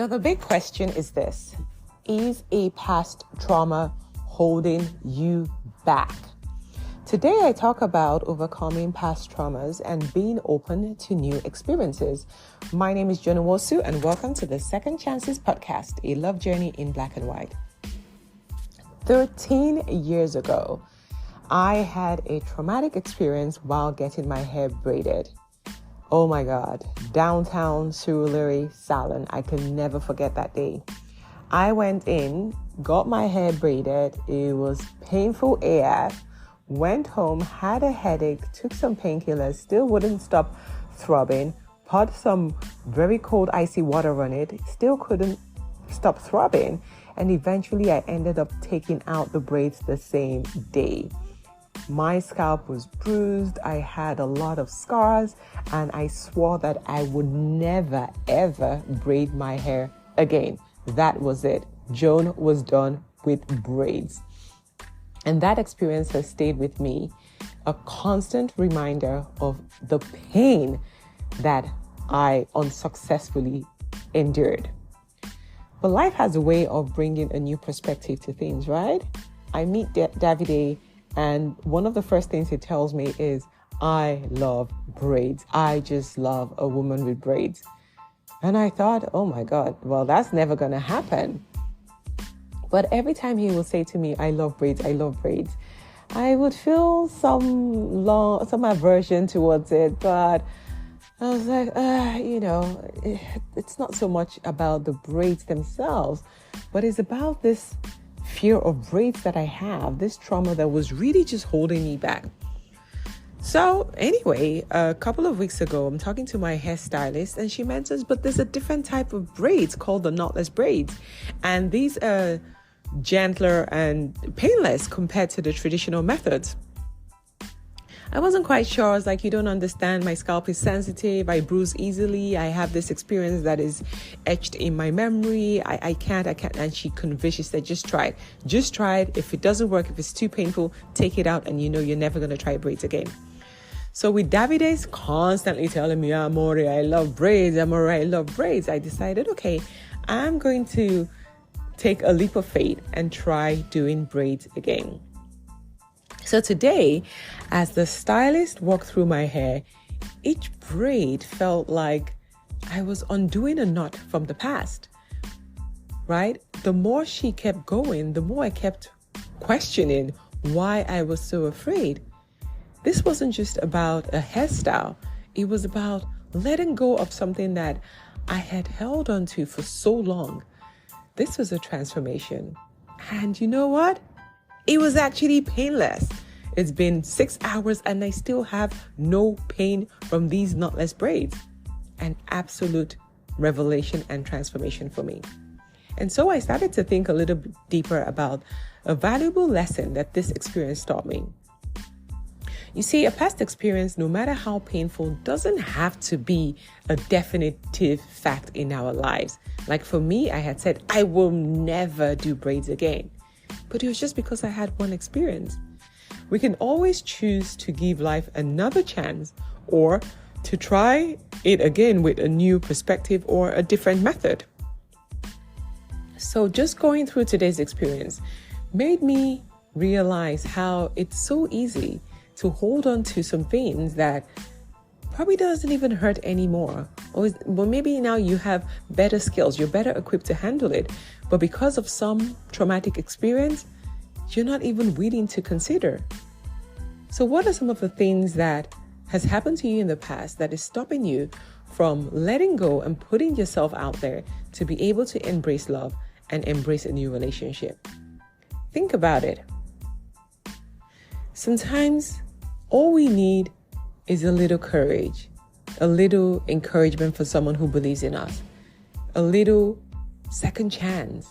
So the big question is this: is a past trauma holding you back? Today I talk about overcoming past traumas and being open to new experiences. My name is Joan Nwosu, and welcome to the Second Chances Podcast, a love journey in black and white. 13 years ago, I had a traumatic experience while getting my hair braided. Oh my God, downtown Surulere salon. I can never forget that day. I went in, got my hair braided. It was painful AF. Went home, had a headache, took some painkillers, still wouldn't stop throbbing, poured some very cold icy water on it, still couldn't stop throbbing, and eventually I ended up taking out the braids the same day. My scalp was bruised, I had a lot of scars, and I swore that I would never ever braid my hair again. That was it. Joan was done with braids. And that experience has stayed with me, a constant reminder of the pain that I unsuccessfully endured. But life has a way of bringing a new perspective to things, right? I meet Davide, and one of the first things he tells me is, I love braids. I just love a woman with braids. And I thought, oh my God, well, that's never going to happen. But every time he will say to me, I love braids, I would feel some aversion towards it. But I was like, it's not so much about the braids themselves, but it's about this fear of braids that I have, this trauma that was really just holding me back. So anyway, a couple of weeks ago, I'm talking to my hairstylist and she mentions, but there's a different type of braids called the knotless braids. And these are gentler and painless compared to the traditional methods. I wasn't quite sure. I was like, you don't understand. My scalp is sensitive. I bruise easily. I have this experience that is etched in my memory. I can't. And she convinced, she said, just try it. Just try it. If it doesn't work, if it's too painful, take it out and you're never going to try braids again. So with Davide's constantly telling me, Amore, I love braids. Amore, I love braids. I decided, okay, I'm going to take a leap of faith and try doing braids again. So today, as the stylist walked through my hair, each braid felt like I was undoing a knot from the past, right? The more she kept going, the more I kept questioning why I was so afraid. This wasn't just about a hairstyle. It was about letting go of something that I had held onto for so long. This was a transformation. And you know what? It was actually painless. It's been 6 hours and I still have no pain from these knotless braids. An absolute revelation and transformation for me. And so I started to think a little bit deeper about a valuable lesson that this experience taught me. You see, a past experience, no matter how painful, doesn't have to be a definitive fact in our lives. Like for me, I had said, I will never do braids again. But it was just because I had one experience. We can always choose to give life another chance or to try it again with a new perspective or a different method. So just going through today's experience made me realize how it's so easy to hold on to some things that probably doesn't even hurt anymore. Or maybe now you have better skills, you're better equipped to handle it. But because of some traumatic experience, you're not even willing to consider. So what are some of the things that has happened to you in the past that is stopping you from letting go and putting yourself out there to be able to embrace love and embrace a new relationship? Think about it. Sometimes all we need is a little courage, a little encouragement for someone who believes in us, a little second chance,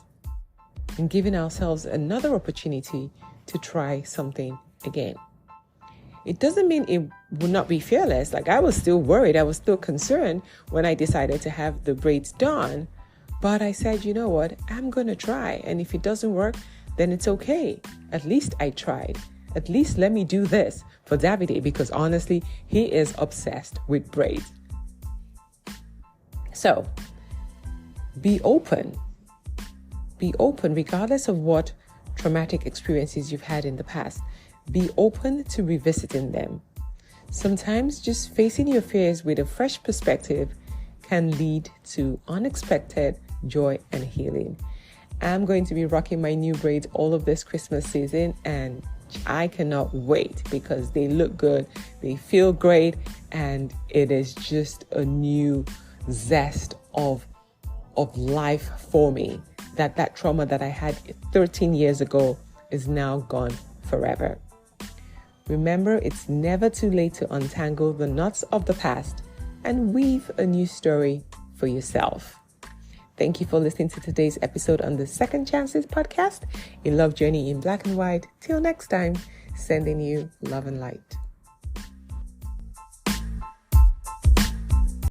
and giving ourselves another opportunity to try something again. It doesn't mean it would not be fearless. Like I was still worried, I was still concerned when I decided to have the braids done. But I said, you know what, I'm going to try. And if it doesn't work, then it's okay. At least I tried. At least let me do this for Davide, because honestly, he is obsessed with braids. So be open. Be open regardless of what traumatic experiences you've had in the past. Be open to revisiting them. Sometimes just facing your fears with a fresh perspective can lead to unexpected joy and healing. I'm going to be rocking my new braids all of this Christmas season, and I cannot wait because they look good, they feel great, and it is just a new zest of life for me. That trauma that I had 13 years ago is now gone forever. Remember, it's never too late to untangle the knots of the past and weave a new story for yourself. Thank you for listening to today's episode on the Second Chances podcast, a love journey in black and white. Till next time, sending you love and light.